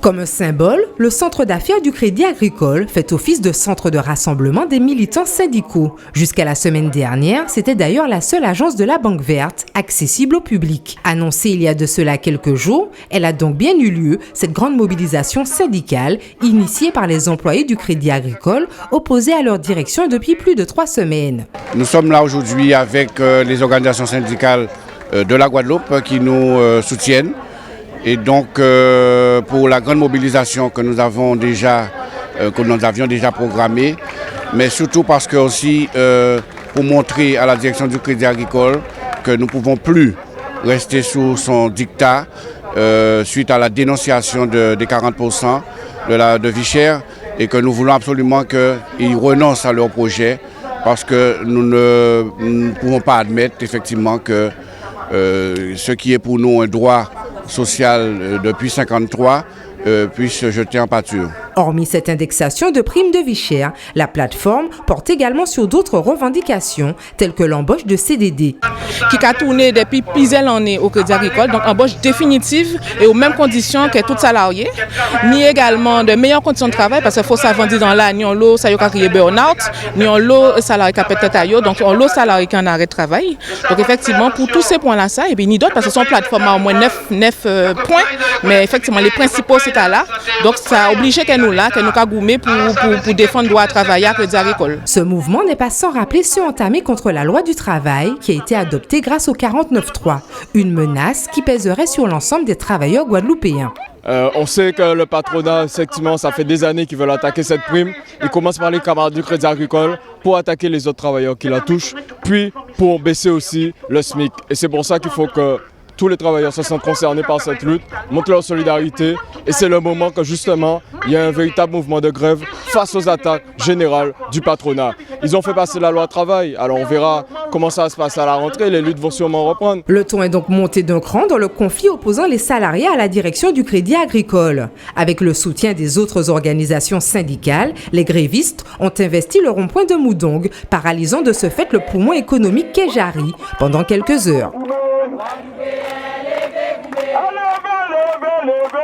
Comme un symbole, le centre d'affaires du Crédit Agricole fait office de centre de rassemblement des militants syndicaux. Jusqu'à la semaine dernière, c'était d'ailleurs la seule agence de la Banque Verte accessible au public. Annoncée il y a de cela quelques jours, elle a donc bien eu lieu, cette grande mobilisation syndicale initiée par les employés du Crédit Agricole opposés à leur direction depuis plus de 3 semaines. Nous sommes là aujourd'hui avec les organisations syndicales de la Guadeloupe qui nous soutiennent. Et donc, pour la grande mobilisation que nous avions déjà programmée, mais surtout parce que aussi pour montrer à la direction du Crédit Agricole que nous ne pouvons plus rester sous son diktat suite à la dénonciation des 40% de vie chère et que nous voulons absolument qu'ils renoncent à leur projet parce que nous ne pouvons pas admettre effectivement que ce qui est pour nous un droit social depuis 1953 puisse se jeter en pâture. Hormis cette indexation de primes de vie chère, la plateforme porte également sur d'autres revendications, telles que l'embauche de CDD. Qui a tourné depuis plusieurs années au Crédit Agricole, donc embauche définitive et aux mêmes conditions que tout salarié, ni également de meilleures conditions de travail, parce qu'il faut savoir dire dans là, ni on l'eau, ça y a créé burn-out, ni on l'eau salarié qui a peut-être ailleurs, donc on l'eau salarié qui en arrêt de travail. Donc effectivement, pour tous ces points-là, ça, et puis ni d'autres, parce que son plateforme a au moins 9 points, mais effectivement, les principaux, c'est là. Donc ça a obligé que nous avons goumé pour défendre le droit à travailler à Crédit Agricole. Ce mouvement n'est pas sans rappeler ceux entamés contre la loi du travail qui a été adoptée grâce au 49.3, une menace qui pèserait sur l'ensemble des travailleurs guadeloupéens. On sait que le patronat, effectivement, ça fait des années qu'ils veulent attaquer cette prime. Ils commencent par les camarades du Crédit Agricole pour attaquer les autres travailleurs qui la touchent, puis pour baisser aussi le SMIC. Et c'est pour ça qu'il faut que tous les travailleurs se sentent concernés par cette lutte, montrent leur solidarité et c'est le moment que justement il y a un véritable mouvement de grève face aux attaques générales du patronat. Ils ont fait passer la loi travail, alors on verra comment ça se passe à la rentrée, les luttes vont sûrement reprendre. Le ton est donc monté d'un cran dans le conflit opposant les salariés à la direction du Crédit Agricole. Avec le soutien des autres organisations syndicales, les grévistes ont investi le rond-point de Moudong, paralysant de ce fait le poumon économique qu'est Jarry pendant quelques heures. Allez, levez,